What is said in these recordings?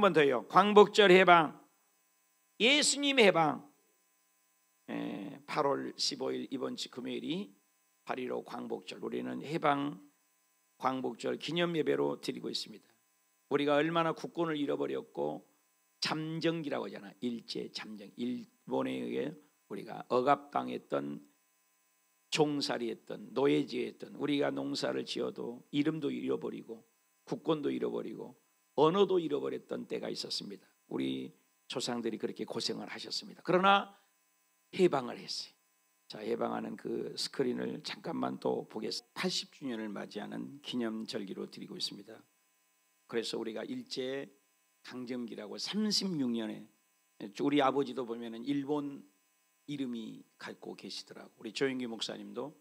번 더요. 광복절 해방, 예수님 해방. 8월 15일 이번 주 금요일이 8.15 광복절, 우리는 해방 광복절 기념 예배로 드리고 있습니다. 우리가 얼마나 국권을 잃어버렸고 잠정기라고 하잖아. 일제 잠정, 일본에 의해 우리가 억압당했던, 종살이했던, 노예지했던, 우리가 농사를 지어도 이름도 잃어버리고 국권도 잃어버리고 언어도 잃어버렸던 때가 있었습니다. 우리 조상들이 그렇게 고생을 하셨습니다. 그러나 해방을 했어요. 자, 해방하는 그 스크린을 잠깐만 또 보겠습니다. 80주년을 맞이하는 기념절기로 드리고 있습니다. 그래서 우리가 일제 강점기라고 36년에 우리 아버지도 보면은 일본 이름이 갖고 계시더라고. 우리 조영기 목사님도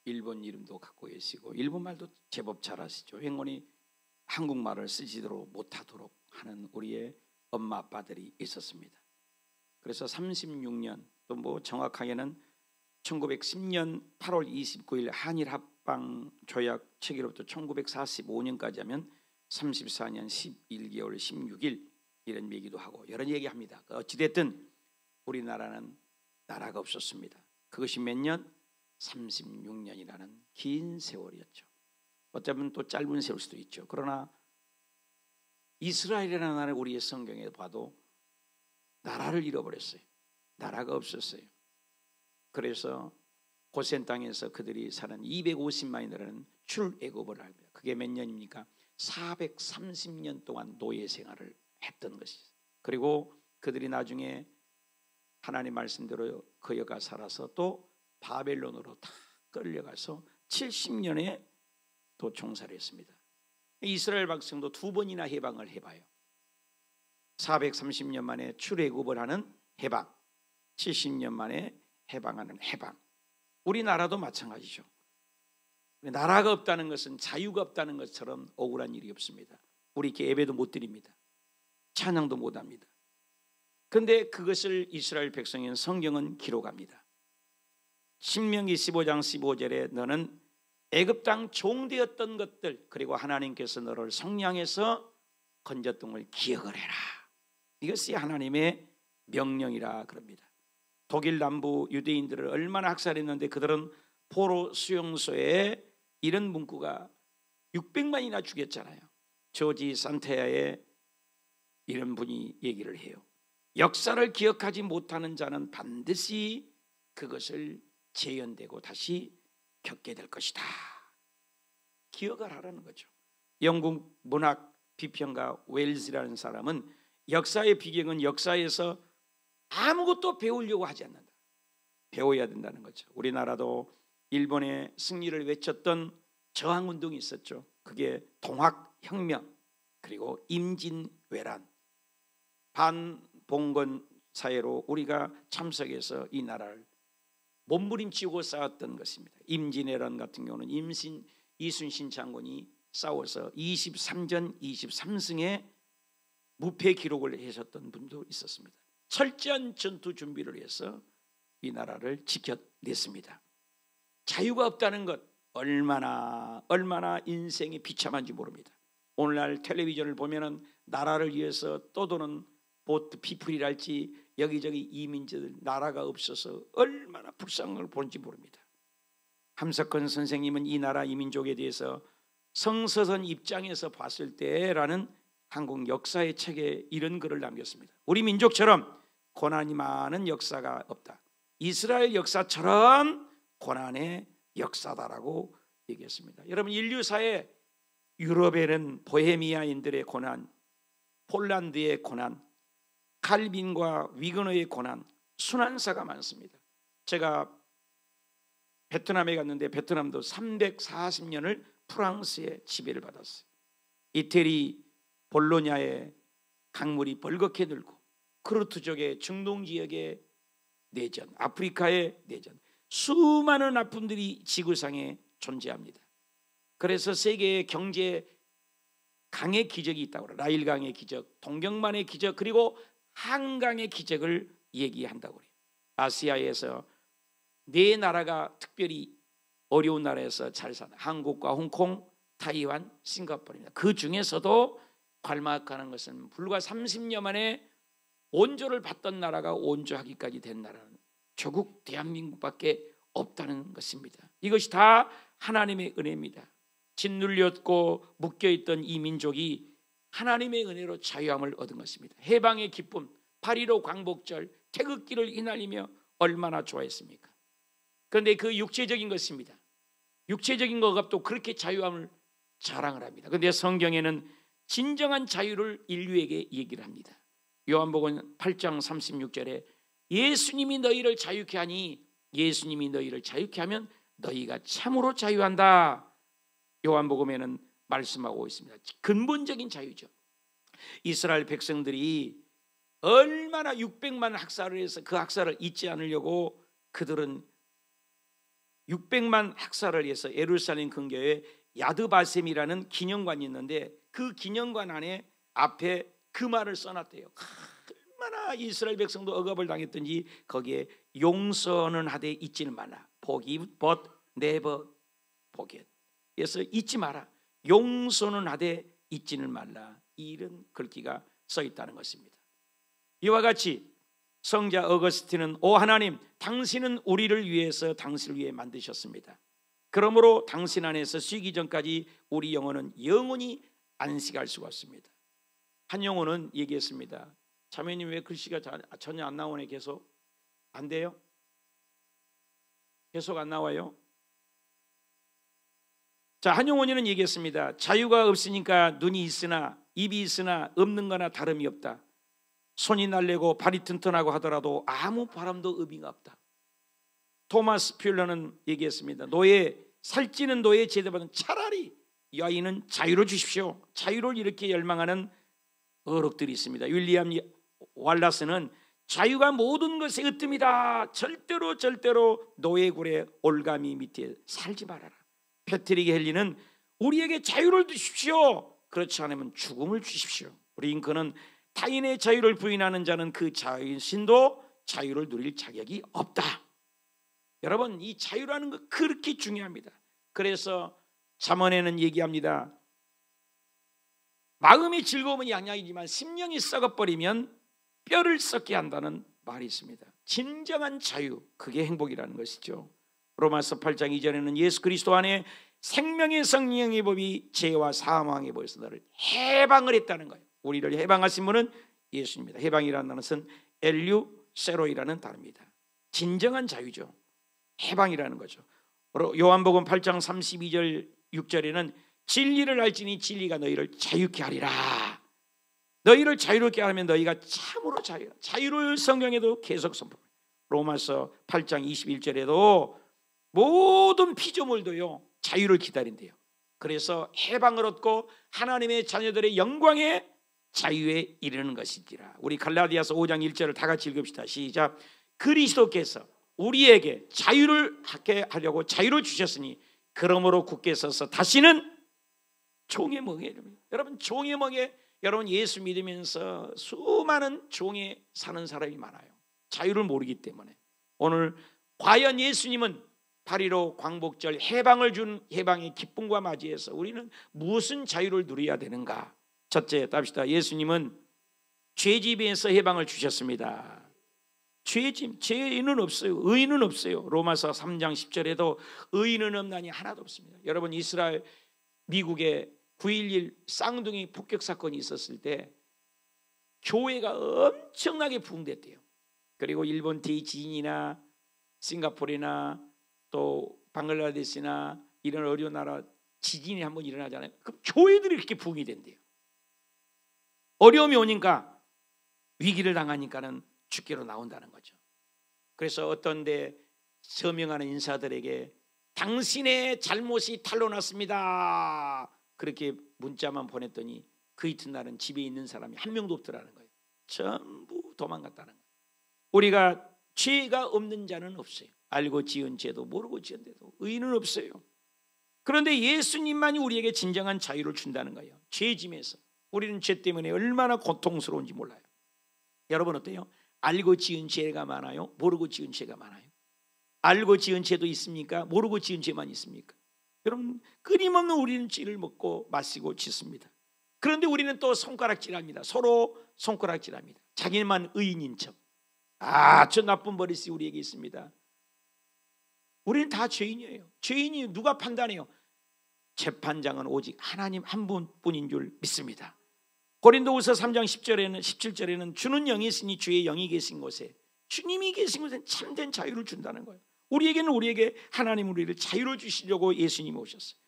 일본 이름도 갖고 계시고 일본말도 제법 잘하시죠. 영원히 한국말을 쓰지도록 못하도록 하는 우리의 엄마 아빠들이 있었습니다. 그래서 36년 또 뭐 정확하게는 1910년 8월 29일 한일 합방 조약 체결로부터 1945년까지 하면 34년 11개월 16일 이런 얘기도 하고 여러 얘기합니다. 어찌됐든 우리나라는 나라가 없었습니다. 그것이 몇 년? 36년이라는 긴 세월이었죠. 어쩌면 또 짧은 세월 수도 있죠. 그러나 이스라엘이라는 나라는 우리의 성경에 봐도 나라를 잃어버렸어요. 나라가 없었어요. 그래서 고센 땅에서 그들이 사는 250만이라는 출애굽을 합니다. 그게 몇 년입니까? 430년 동안 노예 생활을 했던 것이죠. 그리고 그들이 나중에 하나님 말씀대로 거여가 살아서 또 바벨론으로 다 끌려가서 70년에 또 종살이 했습니다. 이스라엘 백성도 두 번이나 해방을 해봐요. 430년 만에 출애굽을 하는 해방, 70년 만에 해방하는 해방. 우리나라도 마찬가지죠. 나라가 없다는 것은 자유가 없다는 것처럼 억울한 일이 없습니다. 우리 이렇게 예배도 못 드립니다. 찬양도 못 합니다. 그런데 그것을 이스라엘 백성인 성경은 기록합니다. 신명기 15장 15절에 너는 애굽 땅 종되었던 것들 그리고 하나님께서 너를 성량에서 건졌던 걸 기억을 해라. 이것이 하나님의 명령이라 그럽니다. 독일 남부 유대인들을 얼마나 학살했는데 그들은 포로 수용소에 이런 문구가 600만이나 죽였잖아요. 조지 산타야의 이런 분이 얘기를 해요. 역사를 기억하지 못하는 자는 반드시 그것을 재현되고 다시 겪게 될 것이다. 기억을 하라는 거죠. 영국 문학 비평가 웰즈라는 사람은 역사의 비경은 역사에서 아무것도 배우려고 하지 않는다. 배워야 된다는 거죠. 우리나라도 일본의 승리를 외쳤던 저항운동이 있었죠. 그게 동학혁명 그리고 임진왜란 반봉건 사회로 우리가 참석해서 이 나라를 몸부림치고 싸웠던 것입니다. 임진왜란 같은 경우는 이순신 장군이 싸워서 23전 23승의 무패 기록을 하셨던 분도 있었습니다. 철저한 전투 준비를 해서 이 나라를 지켜냈습니다. 자유가 없다는 것 얼마나 인생이 비참한지 모릅니다. 오늘날 텔레비전을 보면은 나라를 위해서 떠도는 보트 피플이랄지 여기저기 이민자들 나라가 없어서 얼마나 불쌍한 걸 보는지 모릅니다. 함석헌 선생님은 이 나라 이민족에 대해서 성서선 입장에서 봤을 때라는 한국 역사의 책에 이런 글을 남겼습니다. 우리 민족처럼 고난이 많은 역사가 없다. 이스라엘 역사처럼 고난의 역사다라고 얘기했습니다. 여러분 인류사에 유럽에는 보헤미아인들의 고난, 폴란드의 고난, 칼빈과 위그너의 고난, 순환사가 많습니다. 제가 베트남에 갔는데 베트남도 340년을 프랑스의 지배를 받았어요. 이태리 볼로냐의 강물이 벌겋게 늘고 크루트족의 중동 지역의 내전, 아프리카의 내전, 수많은 아픔들이 지구상에 존재합니다. 그래서 세계의 경제 강의 기적이 있다고 그래요. 나일강의 기적, 동경만의 기적, 그리고 한강의 기적을 얘기한다고 그래요. 아시아에서 네 나라가 특별히 어려운 나라에서 잘 사는 한국과 홍콩, 타이완, 싱가포르입니다. 그 중에서도 갈망하는 것은 불과 30년 만에 온조를 받던 나라가 온조하기까지 된 나라는 조국 대한민국밖에 없다는 것입니다. 이것이 다 하나님의 은혜입니다. 짓눌렸고 묶여있던 이 민족이 하나님의 은혜로 자유함을 얻은 것입니다. 해방의 기쁨, 8.15 광복절 태극기를 휘날리며 얼마나 좋아했습니까? 그런데 그 육체적인 것입니다. 육체적인 것과 또 그렇게 자유함을 자랑을 합니다. 그런데 성경에는 진정한 자유를 인류에게 얘기를 합니다. 요한복음 8장 36절에 예수님이 너희를 자유케 하니, 예수님이 너희를 자유케 하면 너희가 참으로 자유한다. 요한복음에는 말씀하고 있습니다. 근본적인 자유죠. 이스라엘 백성들이 얼마나 600만 학살을 해서 그 학살을 잊지 않으려고 그들은 600만 학살을 해서 예루살렘 근교에 야드바셈이라는 기념관이 있는데 그 기념관 안에 앞에 그 말을 써놨대요. 얼마나 이스라엘 백성도 억압을 당했든지 거기에 용서는 하되 잊지는 말라. Forgive but never forget. 그래서 잊지 마라. 용서는 하되 잊지는 말라. 이런 글귀가 써 있다는 것입니다. 이와 같이 성자 어거스틴은 오 하나님, 당신은 우리를 위해서 당신을 위해 만드셨습니다. 그러므로 당신 안에서 쉬기 전까지 우리 영혼은 영원히 안식할 수가 없습니다. 한 영혼은 얘기했습니다. 자매님 왜 글씨가 전혀 안 나오네? 계속 안 돼요? 계속 안 나와요? 자, 한 영혼이는 얘기했습니다. 자유가 없으니까 눈이 있으나 입이 있으나 없는 거나 다름이 없다. 손이 날래고 발이 튼튼하고 하더라도 아무 바람도 의미가 없다. 토마스 퓰러는 얘기했습니다. 살찌는 노예 제대받은 차라리 이 아이는 자유를 주십시오. 자유를 이렇게 열망하는 어록들이 있습니다. 윌리엄 왈라스는 자유가 모든 것의 으뜸이다. 절대로 노예굴의 올가미 밑에 살지 말아라. 패트릭 헨리는 우리에게 자유를 주십시오. 그렇지 않으면 죽음을 주십시오. 링컨은 타인의 자유를 부인하는 자는 그 자신도 자유를 누릴 자격이 없다. 여러분, 이 자유라는 거 그렇게 중요합니다. 그래서 잠언에는 얘기합니다. 마음이 즐거움은 양약이지만 심령이 썩어버리면 뼈를 썩게 한다는 말이 있습니다. 진정한 자유, 그게 행복이라는 것이죠. 로마서 8장 2절에는 예수 그리스도 안에 생명의 성령의 법이 죄와 사망의 법에서 너를 해방을 했다는 거예요. 우리를 해방하신 분은 예수입니다. 해방이라는 것은 엘류세로이라는 단어입니다. 진정한 자유죠. 해방이라는 거죠. 요한복음 8장 32절 6절에는 진리를 알지니 진리가 너희를 자유케 하리라. 너희를 자유롭게 하면 너희가 참으로 자유를 성경에도 계속 선포해요. 로마서 8장 21절에도 모든 피조물도요 자유를 기다린대요. 그래서 해방을 얻고 하나님의 자녀들의 영광의 자유에 이르는 것이지라. 우리 갈라디아서 5장 1절을 다 같이 읽읍시다. 시작. 그리스도께서 우리에게 자유를 하게 하려고 자유를 주셨으니 그러므로 굳게 서서 다시는 종의 멍에. 여러분, 종의 멍에, 여러분 예수 믿으면서 수많은 종에 사는 사람이 많아요. 자유를 모르기 때문에. 오늘 과연 예수님은 8.15 광복절 해방을 준 해방의 기쁨과 맞이해서 우리는 무슨 자유를 누려야 되는가? 첫째, 답시다. 예수님은 죄짐에서 해방을 주셨습니다. 죄인은 없어요. 의인은 없어요. 로마서 3장 10절에도 의인은 없나니 하나도 없습니다. 여러분, 이스라엘 미국에 9.11 쌍둥이 폭격 사건이 있었을 때 교회가 엄청나게 부흥됐대요. 그리고 일본 대지진이나 싱가포르나 또 방글라데시나 이런 어려운 나라 지진이 한번 일어나잖아요. 그럼 교회들이 그렇게 부흥이 된대요. 어려움이 오니까, 위기를 당하니까는 주께로 나온다는 거죠. 그래서 어떤 데 서명하는 인사들에게 당신의 잘못이 탄로났습니다, 그렇게 문자만 보냈더니 그 이튿날은 집에 있는 사람이 한 명도 없더라는 거예요. 전부 도망갔다는 거예요. 우리가 죄가 없는 자는 없어요. 알고 지은 죄도 모르고 지은 죄도 의인은 없어요. 그런데 예수님만이 우리에게 진정한 자유를 준다는 거예요. 죄짐에서. 우리는 죄 때문에 얼마나 고통스러운지 몰라요. 여러분 어때요? 알고 지은 죄가 많아요? 모르고 지은 죄가 많아요? 알고 지은 죄도 있습니까? 모르고 지은 죄만 있습니까? 여러분, 끊임없는 우리는 죄를 먹고 마시고 짓습니다. 그런데 우리는 또 손가락질합니다. 서로 손가락질합니다. 자기만 의인인 척. 저 나쁜 버릇이 우리에게 있습니다. 우리는 다 죄인이에요. 죄인이 누가 판단해요? 재판장은 오직 하나님 한 분뿐인 줄 믿습니다. 고린도후서 3장 17절에는 주는 영이 있으니 주의 영이 계신 곳에, 주님이 계신 곳에 참된 자유를 준다는 거예요. 우리에게 하나님 우리를 자유를 주시려고 예수님이 오셨어요.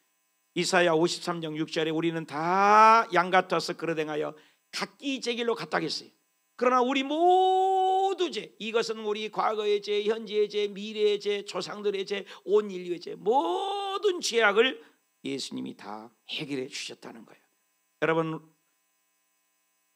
이사야 53장 6절에 우리는 다 양 같아서 그러댕하여 각기 제 길로 갔다겠어요. 그러나 우리 모두 죄, 이것은 우리 과거의 죄, 현재의 죄, 미래의 죄, 조상들의 죄, 온 인류의 죄, 모든 죄악을 예수님이 다 해결해 주셨다는 거예요. 여러분,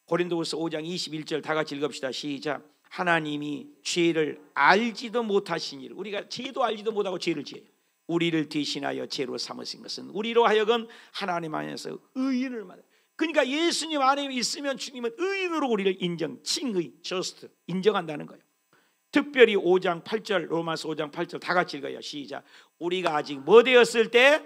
고린도후서 5장 21절 다 같이 읽읍시다. 시작. 하나님이 죄를 알지도 못하신 일, 우리가 죄도 알지도 못하고 죄를 지어요. 우리를 대신하여 죄로 삼으신 것은 우리로 하여금 하나님 안에서 의인을 만들. 그러니까 예수님 안에 있으면 주님은 의인으로 우리를 인정, 칭의, just 인정한다는 거예요. 특별히 5장 8절, 로마서 5장 8절 다 같이 읽어요. 시작. 우리가 아직 뭐 되었을 때,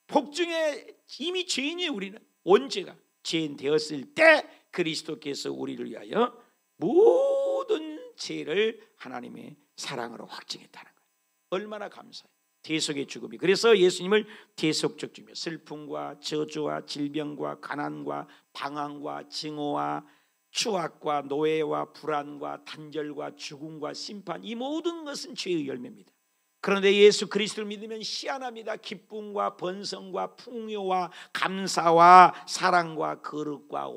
복중에 이미 죄인이에요. 우리는 언제가 죄인 되었을 때 그리스도께서 우리를 위하여 모든 죄를 하나님의 사랑으로 확증했다는 거예요. 얼마나 감사해요. 대속의 죽음이. 그래서 예수님을 대속적 죽음이요, 슬픔과 저주와 질병과 가난과 방황과 증오와 추악과 노예와 불안과 단절과 죽음과 심판, 이 모든 것은 죄의 열매입니다. 그런데 예수 그리스도를 믿으면 희한합니다. 기쁨과 번성과 풍요와 감사와 사랑과 거룩과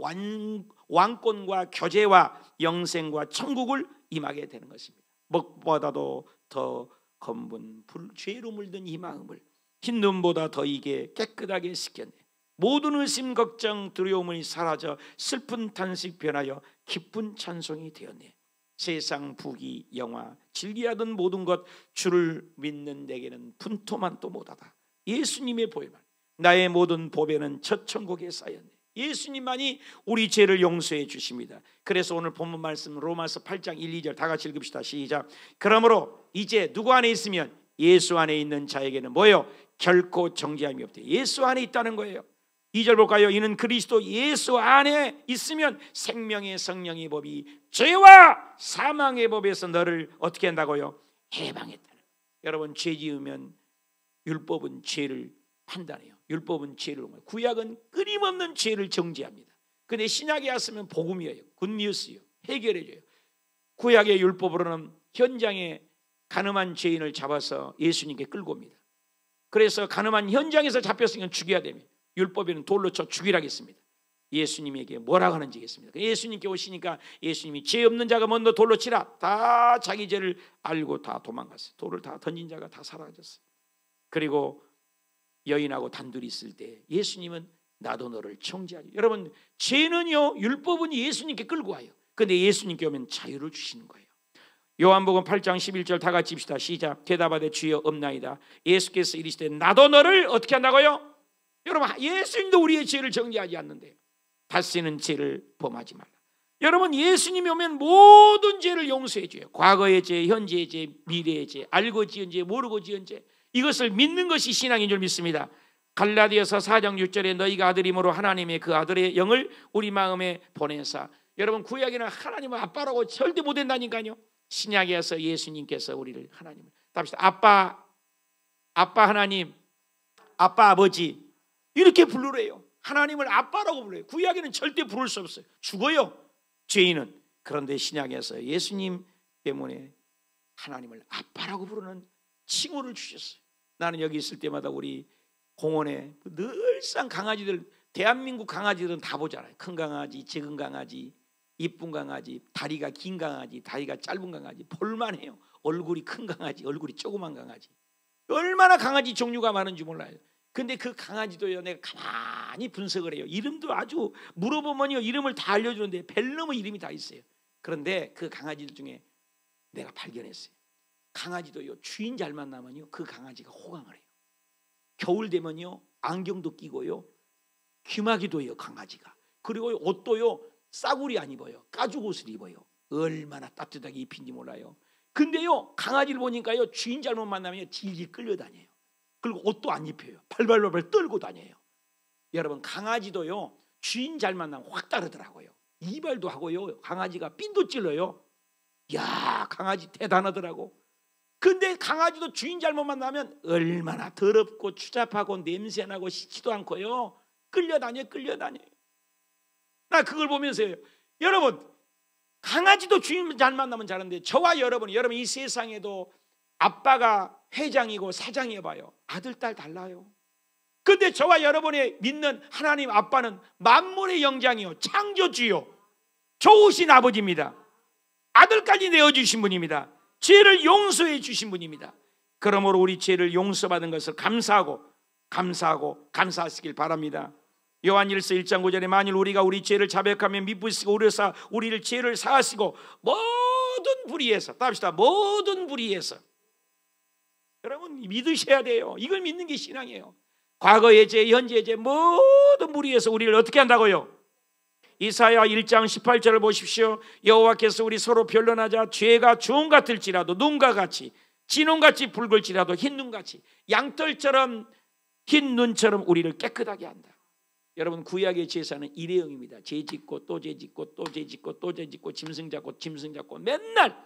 왕권과 교제와 영생과 천국을 임하게 되는 것입니다. 먹보다도 더 검은 죄로 물든 이 마음을 흰 눈보다 더 이게 깨끗하게 씻겼네. 모든 의심 걱정 두려움이 사라져 슬픈 탄식 변하여 기쁜 찬송이 되었네. 세상 부귀 영화 즐기하던 모든 것 주를 믿는 내게는 분토만도 못하다. 예수님의 보혈만, 나의 모든 보배는 첫 천국에 쌓였네. 예수님만이 우리 죄를 용서해 주십니다. 그래서 오늘 본문 말씀 로마서 8장 1, 2절 다 같이 읽읍시다. 시작. 그러므로 이제 누구 안에 있으면 예수 안에 있는 자에게는 뭐예요? 결코 정죄함이 없대. 예수 안에 있다는 거예요. 2절 볼까요? 이는 그리스도 예수 안에 있으면 생명의 성령의 법이 죄와 사망의 법에서 너를 어떻게 한다고요? 해방했다는 거예요. 여러분, 죄 지으면 율법은 죄를 판단해요. 율법은 죄를, 구약은 끊임없는 죄를 정죄합니다. 근데 신약에 왔으면 복음이에요. 굿뉴스예요. 해결해줘요. 구약의 율법으로는 현장에 가늠한 죄인을 잡아서 예수님께 끌고 옵니다. 그래서 가늠한 현장에서 잡혔으니까 죽여야 됩니다. 율법에는 돌로 쳐 죽이라고 했습니다. 예수님에게 뭐라고 하는지 겠습니다. 예수님께 오시니까 예수님이 죄 없는 자가 먼저 돌로 치라. 다 자기 죄를 알고 다 도망갔어요. 돌을 다 던진 자가 다 사라졌어요. 그리고 여인하고 단둘이 있을 때 예수님은 나도 너를 청지하리. 여러분, 죄는요, 율법은 예수님께 끌고 와요. 근데 예수님께 오면 자유를 주시는 거예요. 요한복음 8장 11절 다 같이 입시다. 시작. 대답하되 주여 없나이다. 예수께서 이르시되 나도 너를 어떻게 한다고요? 여러분, 예수님도 우리의 죄를 정죄하지 않는데요. 다시는 죄를 범하지 말라. 여러분, 예수님이 오면 모든 죄를 용서해 줘요. 과거의 죄, 현재의 죄, 미래의 죄, 알고 지은 죄, 모르고 지은 죄, 이것을 믿는 것이 신앙인 줄 믿습니다. 갈라디아서 4장 6절에 너희가 아들이므로 하나님의 그 아들의 영을 우리 마음에 보내사. 여러분, 구약에는 하나님은 아빠라고 절대 못 된다니까요. 신약에 와서 예수님께서 우리를 하나님을 답시다. 아빠 하나님, 아빠 아버지 이렇게 부르래요. 하나님을 아빠라고 불러요. 구약에는 절대 부를 수 없어요. 죽어요, 죄인은. 그런데 신약에서 예수님 때문에 하나님을 아빠라고 부르는 칭호를 주셨어요. 나는 여기 있을 때마다 우리 공원에 늘상 강아지들, 대한민국 강아지들은 다 보잖아요. 큰 강아지, 작은 강아지, 이쁜 강아지, 다리가 긴 강아지, 다리가 짧은 강아지, 볼만해요. 얼굴이 큰 강아지, 얼굴이 조그만 강아지, 얼마나 강아지 종류가 많은지 몰라요. 근데 그 강아지도요, 내가 가만히 분석을 해요. 이름도 아주 물어보면요, 이름을 다 알려주는데 벨놈의 이름이 다 있어요. 그런데 그 강아지들 중에 내가 발견했어요. 강아지도요, 주인 잘 만나면요, 그 강아지가 호강을 해요. 겨울 되면요, 안경도 끼고요, 귀마개도 해요, 강아지가. 그리고 옷도요, 싸구리 안 입어요. 가죽 옷을 입어요. 얼마나 따뜻하게 입힌지 몰라요. 근데요, 강아지를 보니까요, 주인 잘못 만나면 질질 끌려다녀요. 그리고 옷도 안 입혀요. 발발발발 떨고 다녀요. 여러분, 강아지도요, 주인 잘 만나면 확 따르더라고요. 이발도 하고요. 강아지가 핀도 찔러요. 야, 강아지 대단하더라고. 근데 강아지도 주인 잘못 만나면 얼마나 더럽고 추잡하고 냄새나고 씻지도 않고요. 끌려다녀요. 나 그걸 보면서요. 여러분, 강아지도 주인 잘 만나면 잘하는데 저와 여러분 이 세상에도 아빠가 회장이고 사장이어 봐요. 아들, 딸 달라요. 근데 저와 여러분이 믿는 하나님 아빠는 만물의 영장이요, 창조주요, 좋으신 아버지입니다. 아들까지 내어주신 분입니다. 죄를 용서해 주신 분입니다. 그러므로 우리 죄를 용서받은 것을 감사하시길 바랍니다. 요한일서 1장 9절에 만일 우리가 우리 죄를 자백하며 미쁘시고 우려사 우리를 죄를 사하시고 모든 불의에서, 답시다, 모든 불의에서. 여러분 믿으셔야 돼요. 이걸 믿는 게 신앙이에요. 과거의 죄, 현재의 죄, 모든 불의에서 우리를 어떻게 한다고요? 이사야 1장 18절을 보십시오. 여호와께서 우리 서로 변론하자 죄가 주홍 같을지라도 눈과 같이, 진홍같이 붉을지라도 흰 눈같이, 양털처럼 흰 눈처럼 우리를 깨끗하게 한다. 여러분 구약의 제사는 일회용입니다. 죄 짓고 또 죄 짓고 또 죄 짓고 또 죄 짓고 짐승 잡고 맨날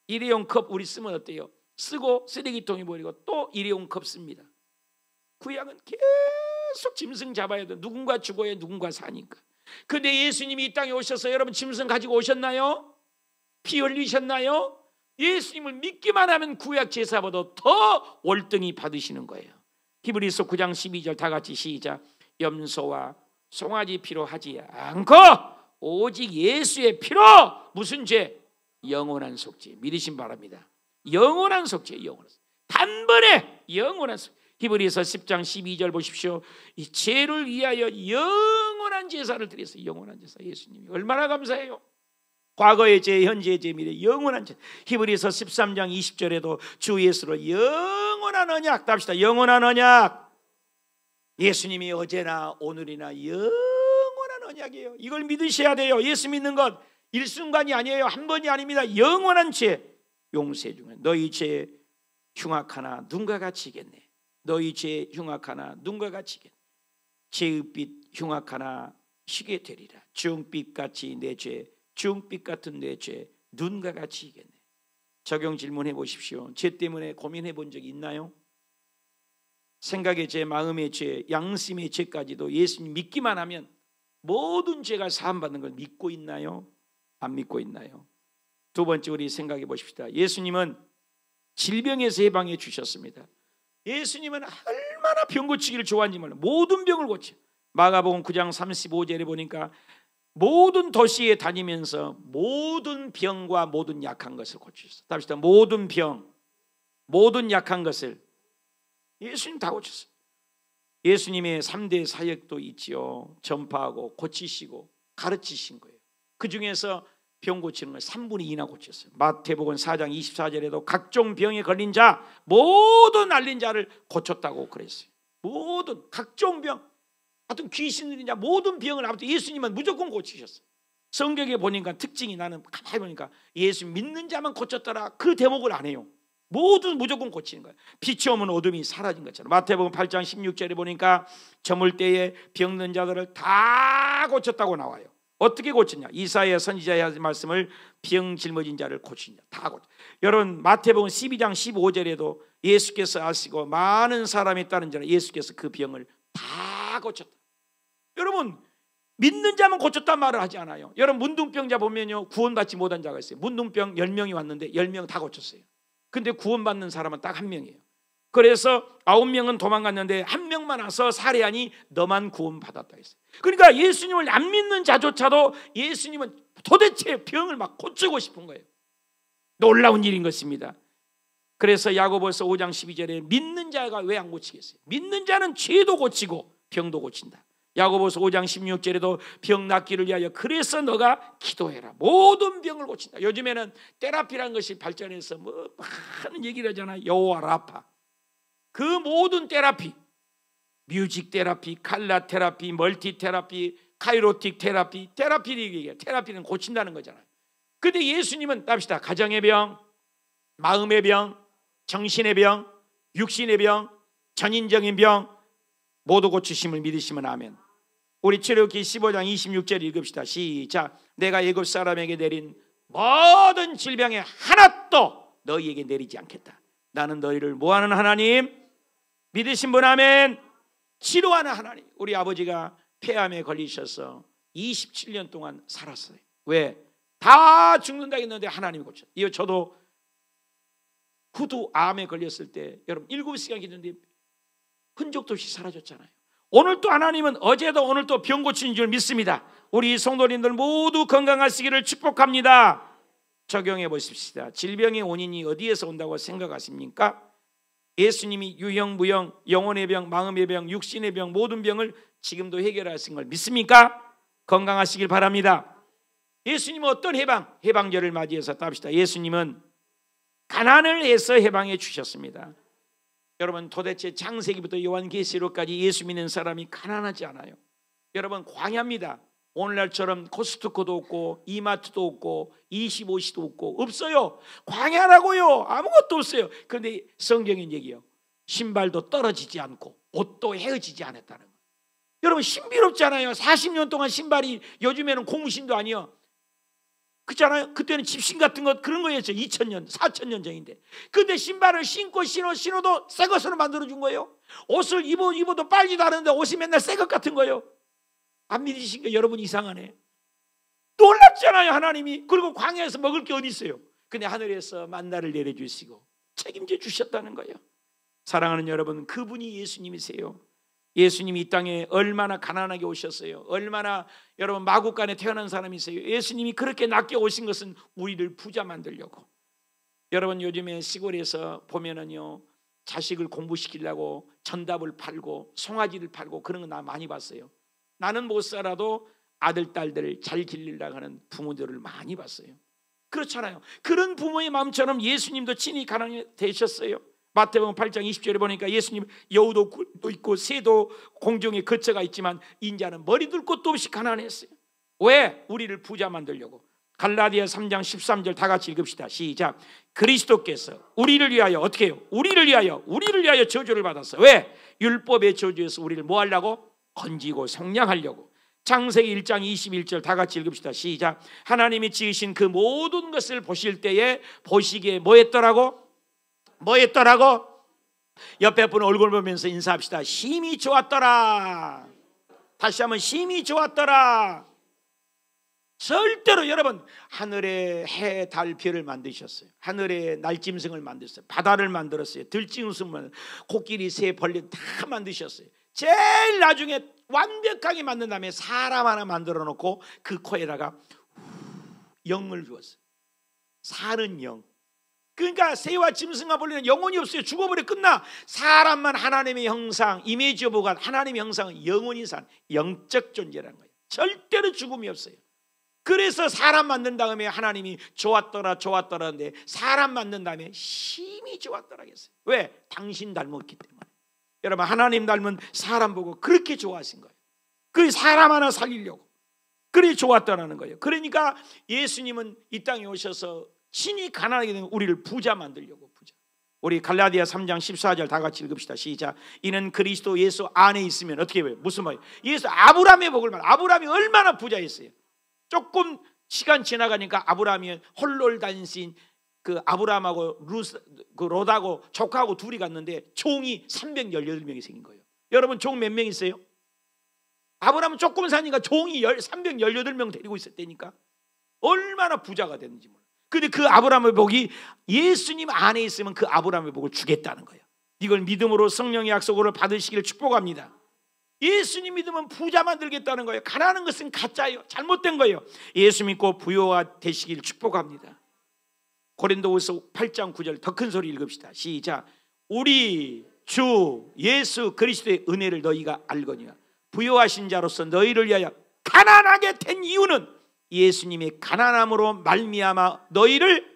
일회용 컵 우리 쓰면 어때요? 쓰고 쓰레기통에 버리고 또 일회용 컵 씁니다. 구약은 계속 짐승 잡아야 돼. 누군가 죽어야 누군가 사니까. 근데 예수님이 이 땅에 오셔서 여러분 짐승 가지고 오셨나요? 피 흘리셨나요? 예수님을 믿기만 하면 구약 제사보다 더 월등히 받으시는 거예요. 히브리서 9장 12절 다 같이 시작. 염소와 송아지 피로 하지 않고 오직 예수의 피로 무슨 죄? 영원한 속죄. 믿으신 바랍니다. 영원한 속죄, 영원한 속죄. 단번에 영원한 속죄. 히브리서 10장 12절 보십시오. 이 죄를 위하여 영원한 제사를 드렸어요. 영원한 제사. 예수님이 얼마나 감사해요. 과거의 죄, 현재의 죄, 미래 영원한 죄. 히브리서 13장 20절에도 주 예수로 영원한 언약, 답시다. 영원한 언약. 예수님이 어제나 오늘이나 영원한 언약이에요. 이걸 믿으셔야 돼요. 예수 믿는 것 일순간이 아니에요. 한 번이 아닙니다. 영원한 죄 용서해 주면 너희 죄 흉악하나 눈과 같이겠네. 너희 죄 흉악하나 눈과 같이겠네. 죄의 빛 흉악하나 희게 되리라. 주홍빛 같이 내 죄, 주홍빛 같은 내 죄 눈과 같이겠네. 적용 질문해 보십시오. 죄 때문에 고민해 본 적이 있나요? 생각의 죄, 마음의 죄, 양심의 죄까지도 예수님 믿기만 하면 모든 죄가 사함받는 걸 믿고 있나요? 안 믿고 있나요? 두 번째 우리 생각해 보십시다. 예수님은 질병에서 해방해 주셨습니다. 예수님은 얼마나 병 고치기를 좋아하는지 몰라요. 모든 병을 고쳐. 마가복음 9장 35절에 보니까 모든 도시에 다니면서 모든 병과 모든 약한 것을 고치셨어요. 답시다. 모든 병, 모든 약한 것을 예수님 다 고쳤어요. 예수님의 3대 사역도 있지요. 전파하고 고치시고 가르치신 거예요. 그 중에서 병 고치는 걸 3분의 2나 고쳤어요. 마태복음 4장 24절에도 각종 병에 걸린 자 모든 앓린 자를 고쳤다고 그랬어요. 모든 각종 병, 하여튼 귀신 들린 자 모든 병을 아무튼 예수님은 무조건 고치셨어요. 성경에 보니까 특징이, 나는 가만히 보니까 예수 믿는 자만 고쳤더라 그 대목을 안 해요. 모든 무조건 고치는 거예요. 빛이 오면 어둠이 사라진 것처럼. 마태복음 8장 16절에 보니까 저물 때에 병든 자들을 다 고쳤다고 나와요. 어떻게 고쳤냐? 이사야 선지자의 말씀을 병 짊어진 자를 고치냐. 다 고쳐. 여러분 마태복음 12장 15절에도 예수께서 아시고 많은 사람이 따른 자라 예수께서 그 병을 다 고쳤다. 여러분 믿는 자만 고쳤단 말을 하지 않아요. 여러분 문둥병자 보면요 구원받지 못한 자가 있어요. 문둥병 10명이 왔는데 10명 다 고쳤어요. 근데 구원받는 사람은 딱 한 명이에요. 그래서 9명은 도망갔는데 한 명만 와서 살해하니 너만 구원받았다 했어요. 그러니까 예수님을 안 믿는 자조차도 예수님은 도대체 병을 막 고치고 싶은 거예요. 놀라운 일인 것입니다. 그래서 야고보서 5장 12절에 믿는 자가 왜 안 고치겠어요? 믿는 자는 죄도 고치고 병도 고친다. 야고보서 5장 16절에도 병 낫기를 위하여 그래서 너가 기도해라. 모든 병을 고친다. 요즘에는 테라피라는 것이 발전해서 뭐 많은 얘기를 하잖아요. 여호와 라파. 그 모든 테라피, 뮤직 테라피, 칼라 테라피, 멀티 테라피, 카이로틱 테라피, 테라피를 얘기해요. 테라피는 고친다는 거잖아요. 근데 예수님은 답시다. 가정의 병, 마음의 병, 정신의 병, 육신의 병, 전인적인 병 모두 고치심을 믿으시면 아멘. 우리 출애굽기 15장 26절 읽읍시다. 시작. 내가 애굽 사람에게 내린 모든 질병에 하나도 너희에게 내리지 않겠다. 나는 너희를 뭐하는 하나님? 믿으신 분 아멘. 치료하는 하나님. 우리 아버지가 폐암에 걸리셔서 27년 동안 살았어요. 왜? 다 죽는다 했는데 하나님이 고쳐. 이거 저도 후두암에 걸렸을 때 여러분 7시간 기도했는데 흔적도 없이 사라졌잖아요. 오늘 또 하나님은 어제도 오늘 또 병 고치는 줄 믿습니다. 우리 성도님들 모두 건강하시기를 축복합니다. 적용해 보십시다. 질병의 원인이 어디에서 온다고 생각하십니까? 예수님이 유형, 무형, 영혼의 병, 마음의 병, 육신의 병, 모든 병을 지금도 해결하신 걸 믿습니까? 건강하시길 바랍니다. 예수님은 어떤 해방절을 맞이해서 답시다. 예수님은 가난을 해서 해방해 주셨습니다. 여러분 도대체 창세기부터 요한계시록까지 예수 믿는 사람이 가난하지 않아요. 여러분 광야입니다. 오늘날처럼 코스트코도 없고 이마트도 없고 25시도 없고 없어요. 광야라고요. 아무것도 없어요. 그런데 성경인 얘기요, 신발도 떨어지지 않고 옷도 헤어지지 않았다는 거예요. 여러분 신비롭잖아요. 40년 동안 신발이 요즘에는 고무신도 아니요, 그렇잖아요. 그때는 집신 같은 것 그런 거였죠. 2000년 4000년 전인데. 근데 신발을 신고 신어도 새 것으로 만들어준 거예요. 옷을 입어도 빨지도 않은데 옷이 맨날 새 것 같은 거예요. 안 믿으시니까 여러분 이상하네. 놀랐잖아요 하나님이. 그리고 광야에서 먹을 게 어디 있어요. 근데 하늘에서 만나를 내려주시고 책임져 주셨다는 거예요. 사랑하는 여러분, 그분이 예수님이세요. 예수님이 이 땅에 얼마나 가난하게 오셨어요. 얼마나 여러분 마구간에 태어난 사람이세요. 예수님이 그렇게 낮게 오신 것은 우리를 부자 만들려고. 여러분 요즘에 시골에서 보면은요, 자식을 공부시키려고 전답을 팔고 송아지를 팔고 그런 거 나 많이 봤어요. 나는 못 살아도 아들 딸들을 잘 기르려고 하는 부모들을 많이 봤어요. 그렇잖아요. 그런 부모의 마음처럼 예수님도 친히 가난해 되셨어요. 마태복음 8장 20절에 보니까 예수님 여우도 있고 새도 공중에 거처가 있지만 인자는 머리 둘 곳도 없이 가난했어요. 왜? 우리를 부자 만들려고. 갈라디아 3장 13절 다 같이 읽읍시다. 시작. 그리스도께서 우리를 위하여 어떻게 해요? 우리를 위하여 저주를 받았어요. 왜? 율법의 저주에서 우리를 뭐 하려고? 건지고 성량하려고. 창세기 1장 21절 다 같이 읽읍시다. 시작. 하나님이 지으신 그 모든 것을 보실 때에 보시기에 뭐 했더라고? 옆에 분 얼굴 보면서 인사합시다. 힘이 좋았더라. 다시 한번 힘이 좋았더라. 절대로 여러분 하늘에 해, 달, 별을 만드셨어요. 하늘에 날짐승을 만드셨어요. 바다를 만들었어요. 들짐승을, 코끼리, 새, 벌레 다 만드셨어요. 제일 나중에 완벽하게 만든 다음에 사람 하나 만들어 놓고 그 코에다가 영을 주었어요. 사는 영. 그러니까 새와 짐승과 벌레는 영혼이 없어요. 죽어버려 끝나. 사람만 하나님의 형상, 이미지 오브 갓, 하나님의 형상은 영원히 산 영적 존재라는 거예요. 절대로 죽음이 없어요. 그래서 사람 만든 다음에 하나님이 좋았더라 하는데 사람 만든 다음에 힘이 좋았더라 했어요. 왜? 당신 닮았기 때문에. 여러분 하나님 닮은 사람 보고 그렇게 좋아하신 거예요. 그 사람 하나 살리려고 그래 좋았더라는 거예요. 그러니까 예수님은 이 땅에 오셔서 친히 가난하게 된 우리를 부자 만들려고. 부자. 우리 갈라디아 3장 14절 다 같이 읽읍시다. 시작. 이는 그리스도 예수 안에 있으면 어떻게 해요? 무슨 말이에요? 예수 아브라함의 복을 말. 아브라함이 얼마나 부자였어요. 조금 시간 지나가니까 아브라함이 홀로 다니신 그 아브라함하고 그 롯하고 조카하고 둘이 갔는데 종이 318명이 생긴 거예요. 여러분 종 몇 명 있어요? 아브라함은 조금 사니까 종이 318명 데리고 있었다니까. 얼마나 부자가 됐는지 몰라요. 근데 그 아브라함의 복이 예수님 안에 있으면 그 아브라함의 복을 주겠다는 거예요. 이걸 믿음으로 성령의 약속을 받으시기를 축복합니다. 예수님 믿으면 부자 만들겠다는 거예요. 가난한 것은 가짜예요. 잘못된 거예요. 예수 믿고 부요가 되시기를 축복합니다. 고린도후서 8장 9절 더 큰 소리 읽읍시다. 시작. 우리 주 예수 그리스도의 은혜를 너희가 알거니와 부요하신 자로서 너희를 위하여 가난하게 된 이유는 예수님의 가난함으로 말미암아 너희를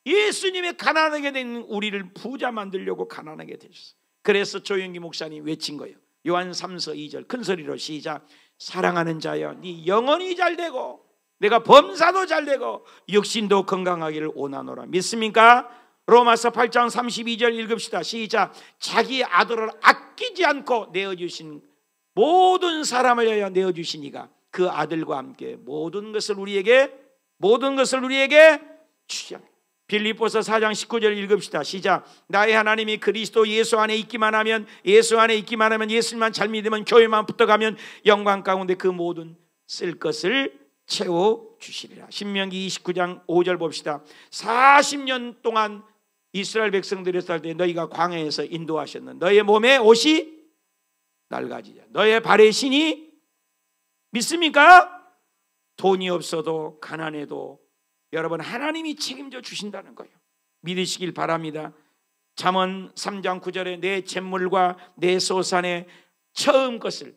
예수님의 가난하게 된 우리를 부자 만들려고 가난하게 되셨어요. 그래서 조영기 목사님 외친 거예요. 요한 3서 2절 큰 소리로 시작. 사랑하는 자여 네 영혼이 잘되고 내가 범사도 잘되고 육신도 건강하기를 원하노라. 믿습니까? 로마서 8장 32절 읽읍시다. 시작. 자기 아들을 아끼지 않고 내어주신 모든 사람을 위하여 내어주시니가 그 아들과 함께 모든 것을 우리에게 주시자. 빌립보서 4장 19절 읽읍시다. 시작. 나의 하나님이 그리스도 예수 안에 있기만 하면 예수님만 잘 믿으면 교회만 붙어가면 영광 가운데 그 모든 쓸 것을 채워주시리라. 신명기 29장 5절 봅시다. 40년 동안 이스라엘 백성들이 살 때 너희가 광야에서 인도하셨는 너의 몸에 옷이 낡아지자. 너의 발의 신이 믿습니까? 돈이 없어도 가난해도 여러분 하나님이 책임져 주신다는 거예요. 믿으시길 바랍니다. 잠언 3장 9절에 내 재물과 내 소산의 처음 것을,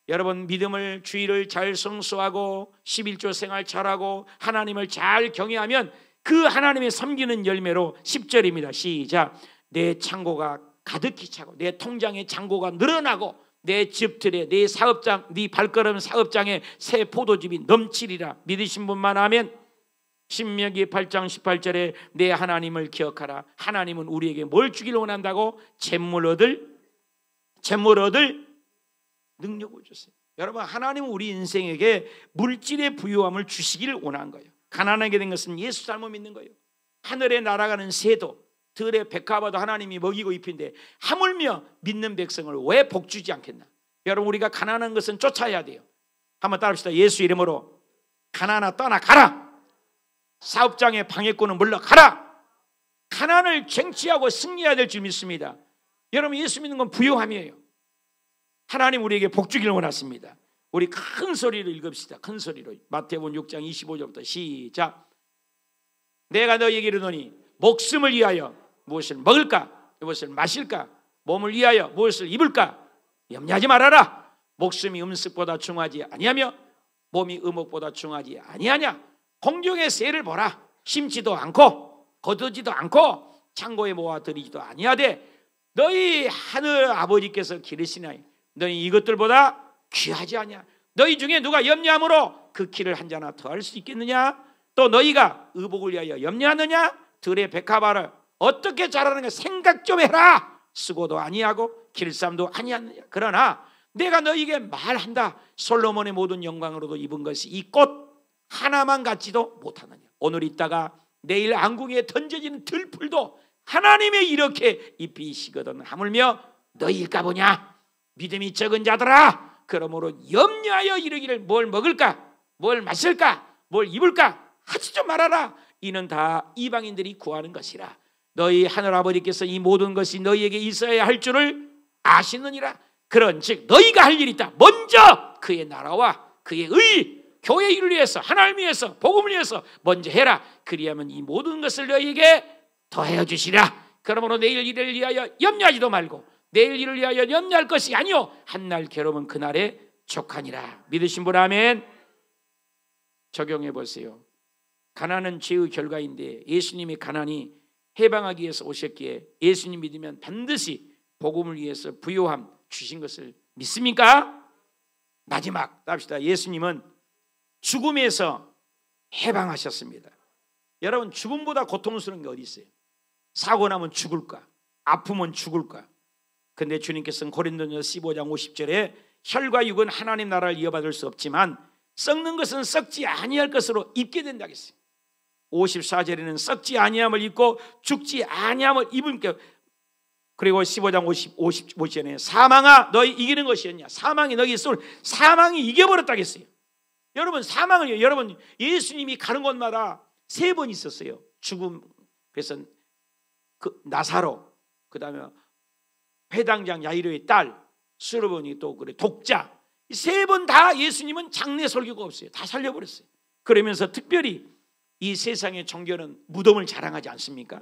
여러분 믿음을 주의를 잘 성수하고 11조 생활 잘하고 하나님을 잘 경외하면 그 하나님의 섬기는 열매로 10절입니다. 시작. 내 창고가 가득히 차고 내 통장의 창고가 늘어나고 내 집틀에 내 사업장 네 발걸음 사업장에 새 포도즙이 넘치리라. 믿으신 분만 하면 신명기 8장 18절에 내 하나님을 기억하라. 하나님은 우리에게 뭘 주기를 원한다고? 재물 얻을 능력을 줬어요. 여러분 하나님은 우리 인생에게 물질의 부유함을 주시기를 원한 거예요. 가난하게 된 것은 예수 잘못 믿는 거예요. 하늘에 날아가는 새도 들의 백합화도 하나님이 먹이고 입힌데 하물며 믿는 백성을 왜 복주지 않겠나? 여러분 우리가 가난한 것은 쫓아야 돼요. 한번 따라합시다. 예수 이름으로 가난아 떠나가라. 사업장의 방해꾼은 물러가라. 가난을 쟁취하고 승리해야 될 줄 믿습니다. 여러분 예수 믿는 건 부유함이에요. 하나님 우리에게 복주기를 원하십니다. 우리 큰 소리로 읽읍시다. 큰 소리로 마태복음 6장 25절부터 시작. 내가 너희에게 이르노니 목숨을 위하여 무엇을 먹을까 무엇을 마실까 몸을 위하여 무엇을 입을까 염려하지 말아라. 목숨이 음식보다 중하지 아니하며 몸이 음옥보다 중하지 아니하냐. 공중의 새를 보라. 심지도 않고 거두지도 않고 창고에 모아 들이지도 아니하되 너희 하늘 아버지께서 기르시나니 너희 이것들보다 귀하지 아니야. 너희 중에 누가 염려함으로 그 키를 한 자나 더할 수 있겠느냐. 또 너희가 의복을 위하여 염려하느냐. 들의 백합화를 어떻게 자라는가 생각 좀 해라. 쓰고도 아니하고 길쌈도 아니하느냐. 그러나 내가 너희에게 말한다. 솔로몬의 모든 영광으로도 입은 것이 이 꽃 하나만 같지도 못하느냐. 오늘 있다가 내일 안궁에 던져지는 들풀도 하나님의 이렇게 입히시거든. 하물며 너희일까 보냐. 믿음이 적은 자들아, 그러므로 염려하여 이르기를 뭘 먹을까 뭘 마실까 뭘 입을까 하지 좀 말아라. 이는 다 이방인들이 구하는 것이라. 너희 하늘아버지께서 이 모든 것이 너희에게 있어야 할 줄을 아시느니라. 그런즉 너희가 할 일이 있다. 먼저 그의 나라와 그의 의, 교회 일을 위해서, 하나님을 위해서, 복음을 위해서 먼저 해라. 그리하면 이 모든 것을 너희에게 더하여 주시라. 그러므로 내일 일을 위하여 염려하지도 말고 내일 일을 위하여 염려할 것이 아니요 한날 괴로움은 그날에 족하니라. 믿으신 분 아멘. 적용해 보세요. 가난은 죄의 결과인데 예수님이 가난이 해방하기 위해서 오셨기에 예수님 믿으면 반드시 복음을 위해서 부요함 주신 것을 믿습니까? 마지막 답시다. 예수님은 죽음에서 해방하셨습니다. 여러분 죽음보다 고통스러운 게 어디 있어요? 사고 나면 죽을까? 아프면 죽을까? 근데 주님께서는 고린도전서 15장 50절에 혈과 육은 하나님 나라를 이어받을 수 없지만 썩는 것은 썩지 아니할 것으로 입게 된다 했어요. 54절에는 썩지 아니함을 입고 죽지 아니함을 입은 게, 그리고 15장 55절에 사망아 너희 이기는 것이었냐. 사망이 너희 손을 사망이 이겨버렸다 했어요. 여러분 사망을, 여러분 예수님이 가는 곳마다 3번 있었어요. 죽음, 그래서 그 나사로, 그 다음에 회당장 야이로의 딸, 수르본이 또 그래 독자, 3번 다 예수님은 장례 설교가 없어요. 다 살려버렸어요. 그러면서 특별히 이 세상의 종교는 무덤을 자랑하지 않습니까?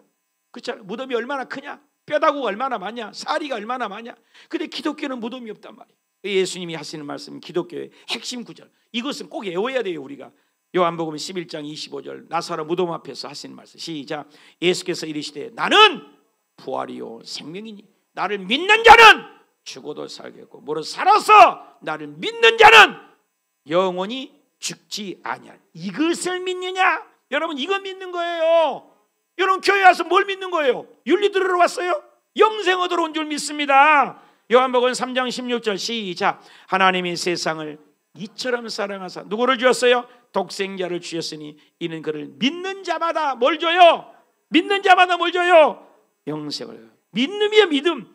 그렇잖아요. 무덤이 얼마나 크냐, 뼈다구가 얼마나 많냐, 사리가 얼마나 많냐. 근데 기독교는 무덤이 없단 말이에요. 예수님이 하시는 말씀은 기독교의 핵심 구절, 이것은 꼭 외워야 돼요. 우리가 요한복음 11장 25절 나사로 무덤 앞에서 하시는 말씀 시작. 예수께서 이르시되 나는 부활이요 생명이니 나를 믿는 자는 죽어도 살겠고 무릇 살아서 나를 믿는 자는 영원히 죽지 아니할. 이것을 믿느냐? 여러분 이거 믿는 거예요. 여러분 교회 와서 뭘 믿는 거예요? 윤리 들으러 왔어요? 영생 얻으러 온 줄 믿습니다. 요한복음 3장 16절 시작. 하나님이 세상을 이처럼 사랑하사 누구를 주었어요? 독생자를 주셨으니 이는 그를 믿는 자마다 뭘 줘요? 믿는 자마다 뭘 줘요? 영생을. 믿음이야, 믿음.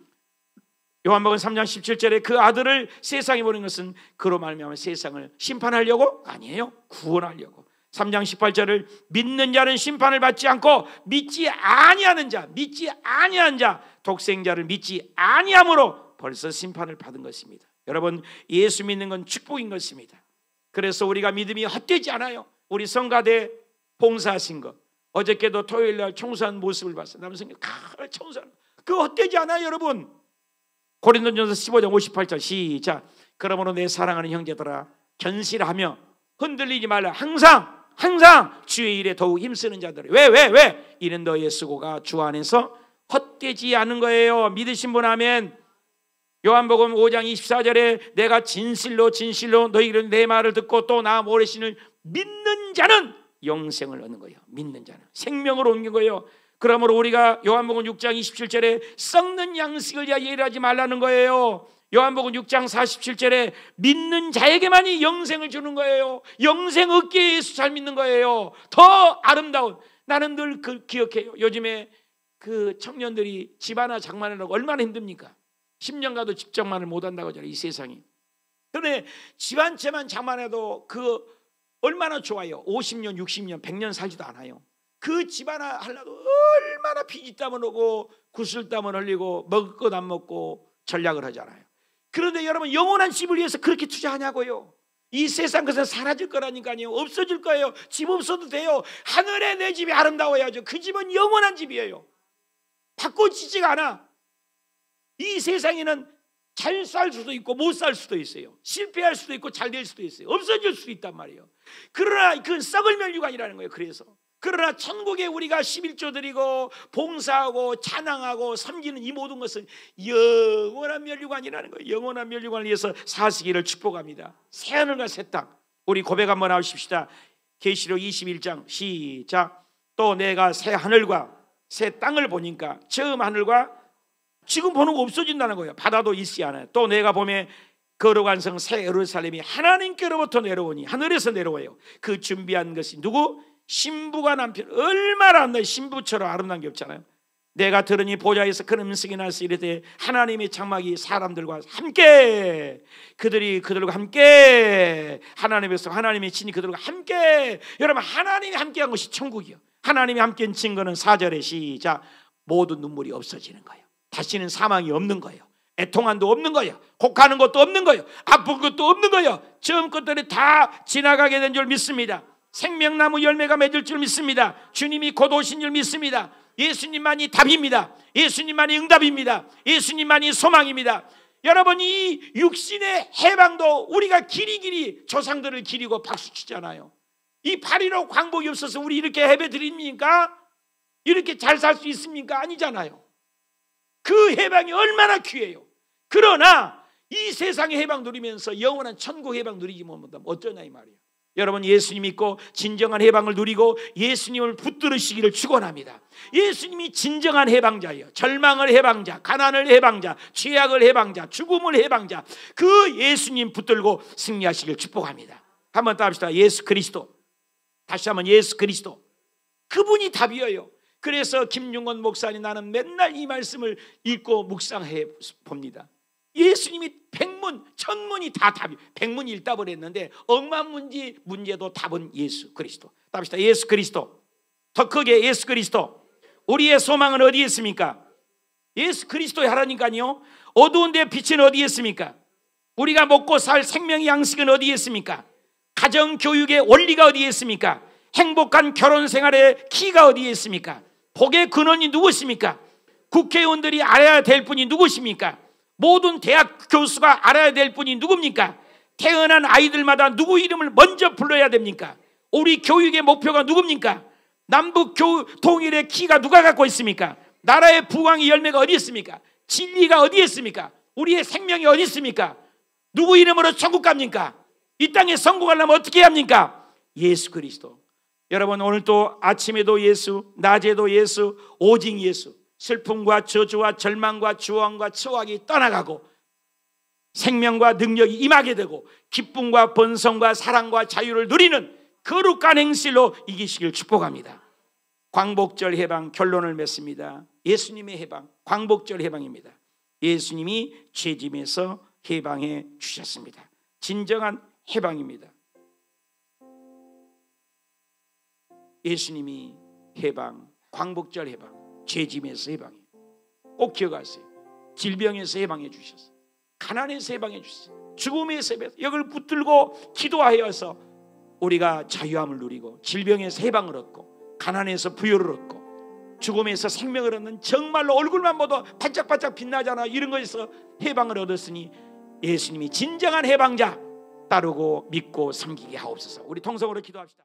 요한복음 3장 17절에 그 아들을 세상에 보낸 것은 그로 말미암아 세상을 심판하려고? 아니에요, 구원하려고. 3장 18절을 믿는 자는 심판을 받지 않고 믿지 아니하는 자, 믿지 아니한 자, 독생자를 믿지 아니함으로 벌써 심판을 받은 것입니다. 여러분, 예수 믿는 건 축복인 것입니다. 그래서 우리가 믿음이 헛되지 않아요. 우리 성가대 봉사하신 거, 어저께도 토요일날 청소한 모습을 봤어요. 남성이 청소하는 거, 그거 헛되지 않아요, 여러분. 고린도전서 15장 58절 시작. 그러므로 내 사랑하는 형제들아, 견실하며 흔들리지 말라. 항상 주의 일에 더욱 힘쓰는 자들. 왜? 이는 너희의 수고가 주 안에서 헛되지 않은 거예요. 믿으신 분 아멘. 요한복음 5장 24절에 내가 진실로 너희는 내 말을 듣고 또 나 모르시는 믿는 자는 영생을 얻는 거예요. 믿는 자는 생명을 얻는 거예요. 그러므로 우리가 요한복음 6장 27절에 썩는 양식을 예일하지 말라는 거예요. 요한복음 6장 47절에 믿는 자에게만이 영생을 주는 거예요. 영생 얻기에 예수 잘 믿는 거예요. 더 아름다운. 나는 늘 기억해요. 요즘에 그 청년들이 집 하나 장만하려고 얼마나 힘듭니까? 10년 가도 집 장만을 못한다고 하잖아요, 이 세상이. 그런데 집 한 채만 장만해도 그 얼마나 좋아요. 50년, 60년, 100년 살지도 않아요. 그 집 하나 하려도 얼마나 피지땀을 오고 구슬땀을 흘리고 먹을 것 안 먹고 전략을 하잖아요. 그런데 여러분, 영원한 집을 위해서 그렇게 투자하냐고요. 이 세상 것은 사라질 거라니까요. 없어질 거예요. 집 없어도 돼요. 하늘에 내 집이 아름다워야죠. 그 집은 영원한 집이에요. 바꿔지지가 않아. 이 세상에는 잘 살 수도 있고 못 살 수도 있어요. 실패할 수도 있고 잘 될 수도 있어요. 없어질 수도 있단 말이에요. 그러나 그건 썩을 멸류관이라는 거예요. 그러나 천국에 우리가 11조 드리고 봉사하고 찬양하고 섬기는 이 모든 것은 영원한 멸류관이라는 거예요. 영원한 멸류관을 위해서 사시기를 축복합니다. 새하늘과 새 땅, 우리 고백 한번 하십시다. 계시록 21장 시작. 또 내가 새 하늘과 새 땅을 보니까 처음 하늘과 지금 보는 거 없어진다는 거예요. 바다도 있지 않아요. 또 내가 보면 거룩한 성 새 예루살렘이 하나님께로부터 내려오니, 하늘에서 내려와요. 그 준비한 것이 누구? 신부가 남편. 얼마나 아름다워. 신부처럼 아름다운 게 없잖아요. 내가 들으니 보좌에서 큰 음성이 나서 이르되 하나님의 장막이 사람들과 함께, 그들과 함께, 하나님에서 하나님의 친히 그들과 함께. 여러분, 하나님이 함께한 것이 천국이요. 하나님이 함께한 증거는 4절에 시작. 모든 눈물이 없어지는 거예요. 다시는 사망이 없는 거예요. 애통함도 없는 거예요. 곡하는 것도 없는 거예요. 아픈 것도 없는 거예요. 처음 것들이 다 지나가게 된 줄 믿습니다. 생명나무 열매가 맺을 줄 믿습니다. 주님이 곧 오신 줄 믿습니다. 예수님만이 답입니다. 예수님만이 응답입니다. 예수님만이 소망입니다. 여러분, 이 육신의 해방도 우리가 길이길이 조상들을 기리고 박수치잖아요. 이 8.15 광복이 없어서 우리 이렇게 예배 드립니까? 이렇게 잘 살 수 있습니까? 아니잖아요. 그 해방이 얼마나 귀해요. 그러나 이 세상의 해방 누리면서 영원한 천국 해방 누리지 못하면 어쩌냐 이 말이에요. 여러분, 예수님 믿고 진정한 해방을 누리고 예수님을 붙들으시기를 축원합니다. 예수님이 진정한 해방자예요. 절망을 해방자, 가난을 해방자, 죄악을 해방자, 죽음을 해방자, 그 예수님 붙들고 승리하시길 축복합니다. 한번 더 합시다. 예수 그리스도. 다시 한번 예수 그리스도. 그분이 답이에요. 그래서 김용건 목사님, 나는 맨날 이 말씀을 읽고 묵상해 봅니다. 예수님이 백문, 천문이 다 답이, 백문이 일답을 했는데 억만문지 문제도 답은 예수 그리스도. 답시다. 예수 그리스도. 더 크게 예수 그리스도. 우리의 소망은 어디에 있습니까? 예수 그리스도에 하라니까요. 어두운 데 빛은 어디에 있습니까? 우리가 먹고 살 생명의 양식은 어디에 있습니까? 가정 교육의 원리가 어디에 있습니까? 행복한 결혼 생활의 키가 어디에 있습니까? 복의 근원이 누구십니까? 국회의원들이 알아야 될 분이 누구십니까? 모든 대학 교수가 알아야 될 분이 누굽니까? 태어난 아이들마다 누구 이름을 먼저 불러야 됩니까? 우리 교육의 목표가 누굽니까? 남북 통일의 키가 누가 갖고 있습니까? 나라의 부강의 열매가 어디 있습니까? 진리가 어디에 있습니까? 우리의 생명이 어디 있습니까? 누구 이름으로 천국 갑니까? 이 땅에 성공하려면 어떻게 합니까? 예수 그리스도. 여러분, 오늘 또 아침에도 예수, 낮에도 예수, 오직 예수. 슬픔과 저주와 절망과 주황과 처악이 떠나가고 생명과 능력이 임하게 되고 기쁨과 번성과 사랑과 자유를 누리는 거룩한 행실로 이기시길 축복합니다. 광복절 해방 결론을 맺습니다. 예수님의 해방, 광복절 해방입니다. 예수님이 죄짐에서 해방해 주셨습니다. 진정한 해방입니다. 예수님이 해방, 광복절 해방, 죄짐에서 해방이에요. 꼭 기억하세요. 질병에서 해방해 주셨어요. 가난에서 해방해 주셨어요. 죽음에서 해방해 주셨어요. 이걸 붙들고 기도하여서 우리가 자유함을 누리고 질병에서 해방을 얻고 가난에서 부여를 얻고 죽음에서 생명을 얻는, 정말로 얼굴만 봐도 반짝반짝 빛나잖아, 이런 거에서 해방을 얻었으니 예수님이 진정한 해방자 따르고 믿고 섬기게 하옵소서. 우리 통성으로 기도합시다.